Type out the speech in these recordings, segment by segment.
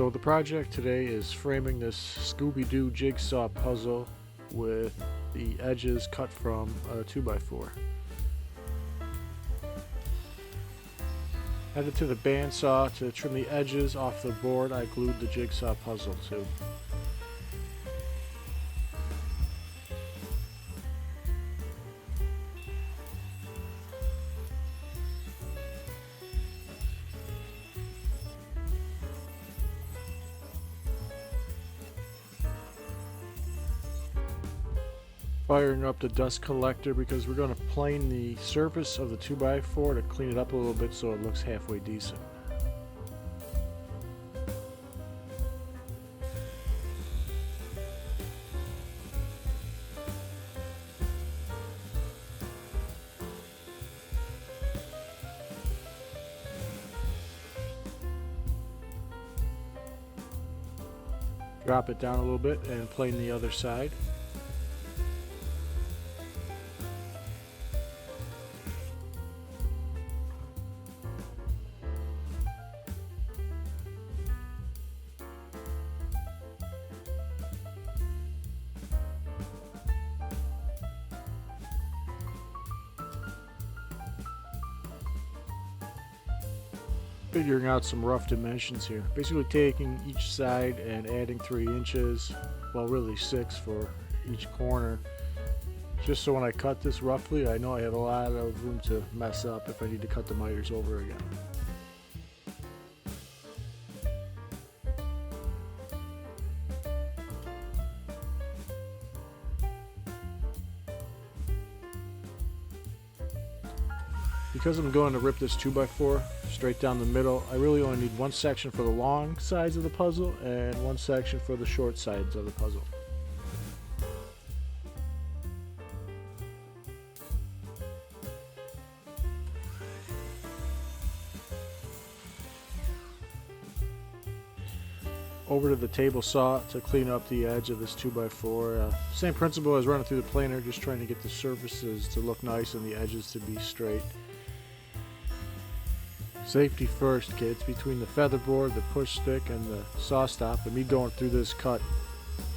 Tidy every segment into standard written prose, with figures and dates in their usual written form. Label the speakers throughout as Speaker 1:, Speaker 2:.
Speaker 1: So the project today is framing this Scooby-Doo jigsaw puzzle with the edges cut from a 2x4. Headed to the bandsaw to trim the edges off the board I glued the jigsaw puzzle to. Firing up the dust collector because we're going to plane the surface of the 2x4 to clean it up a little bit so it looks halfway decent. Drop it down a little bit and plane the other side. Figuring out some rough dimensions here. Basically taking each side and adding 3 inches, well really 6 for each corner. Just so when I cut this roughly, I know I have a lot of room to mess up if I need to cut the miters over again. Because I'm going to rip this 2x4 straight down the middle, I really only need one section for the long sides of the puzzle and one section for the short sides of the puzzle. Over to the table saw to clean up the edge of this 2x4. Same principle as running through the planer, just trying to get the surfaces to look nice and the edges to be straight. Safety first, kids. Between the featherboard, the push stick, and the saw stop, and me going through this cut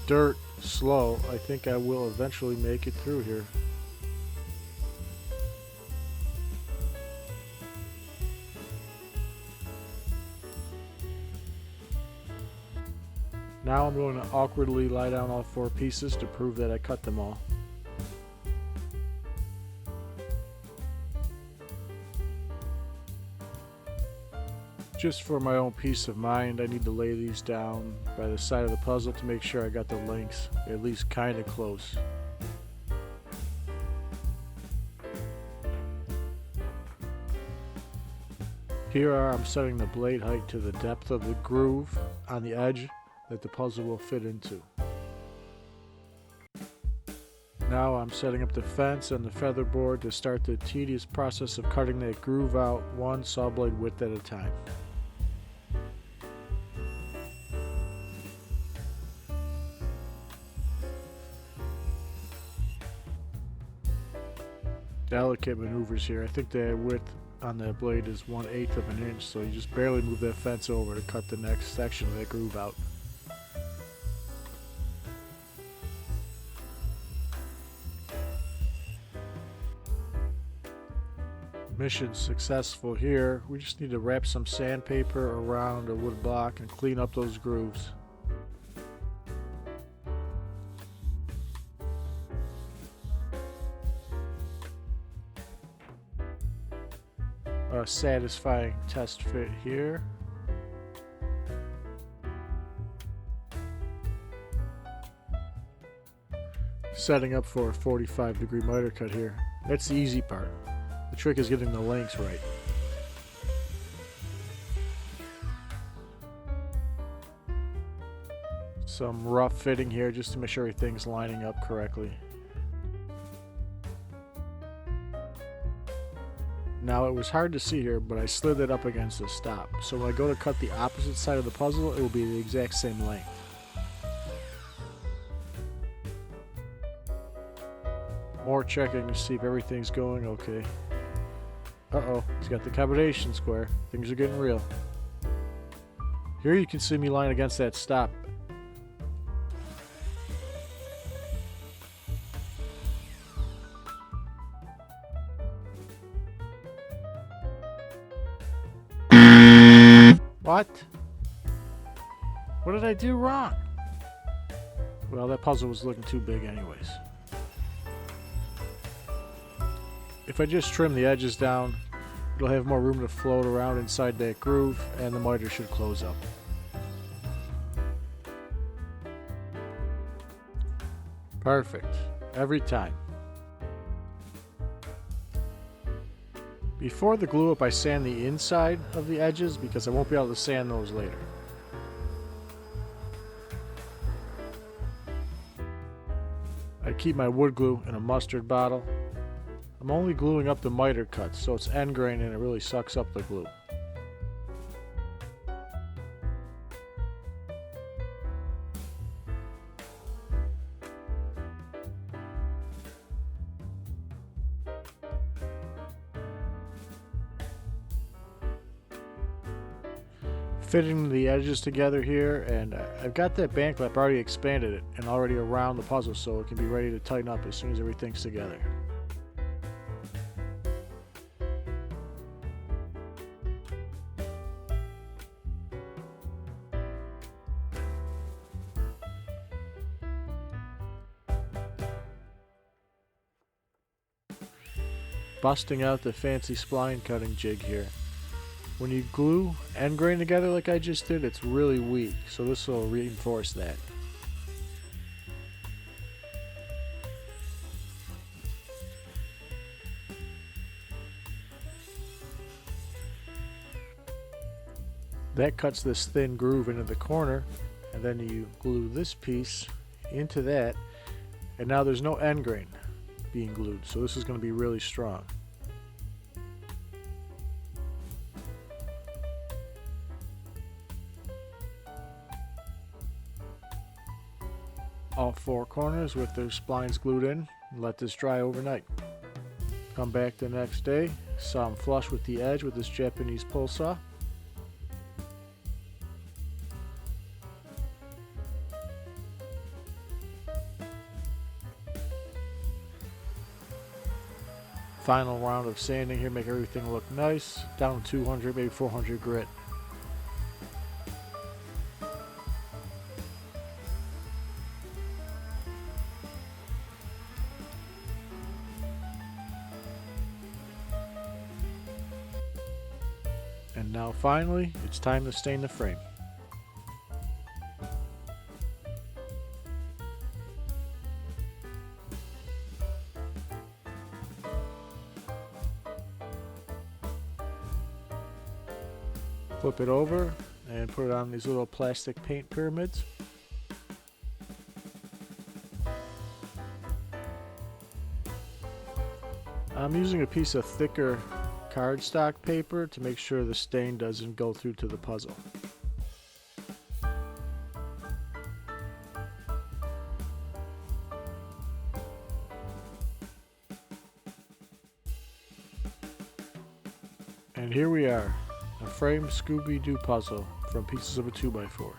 Speaker 1: dirt slow, I think I will eventually make it through here. Now I'm going to awkwardly lie down all 4 pieces to prove that I cut them all. Just for my own peace of mind, I need to lay these down by the side of the puzzle to make sure I got the lengths at least kind of close. Here I'm setting the blade height to the depth of the groove on the edge that the puzzle will fit into. Now I'm setting up the fence and the featherboard to start the tedious process of cutting that groove out one saw blade width at a time. Delicate maneuvers here. I think the width on the blade is 1/8 of an inch, so you just barely move that fence over to cut the next section of that groove out. Mission successful here. We just need to wrap some sandpaper around a wood block and clean up those grooves. A satisfying test fit here. Setting up for a 45-degree miter cut here. That's the easy part. The trick is getting the lengths right. Some rough fitting here just to make sure everything's lining up correctly. Now it was hard to see here, but I slid it up against the stop. So when I go to cut the opposite side of the puzzle, it will be the exact same length. More checking to see if everything's going okay. Uh-oh, he's got the combination square. Things are getting real. Here you can see me lying against that stop. What? What did I do wrong? Well, that puzzle was looking too big anyways. If I just trim the edges down, it'll have more room to float around inside that groove, and the miter should close up. Perfect. Every time. Before the glue up, I sand the inside of the edges because I won't be able to sand those later. I keep my wood glue in a mustard bottle. I'm only gluing up the miter cuts, so it's end grain and it really sucks up the glue. Fitting the edges together here, and I've got that band clip already expanded it and already around the puzzle so it can be ready to tighten up as soon as everything's together. Busting out the fancy spline cutting jig here. When you glue end grain together like I just did, it's really weak, so this will reinforce that. That cuts this thin groove into the corner, and then you glue this piece into that, and now there's no end grain being glued, so this is going to be really strong. All four corners with their splines glued in, and let this dry overnight. Come back the next day, saw them flush with the edge with this Japanese pull saw. Final round of sanding here, make everything look nice. Down to 200, maybe 400 grit. And now finally, it's time to stain the frame. Flip it over and put it on these little plastic paint pyramids. I'm using a piece of thicker cardstock paper to make sure the stain doesn't go through to the puzzle. And here we are, a framed Scooby-Doo puzzle from pieces of a 2x4.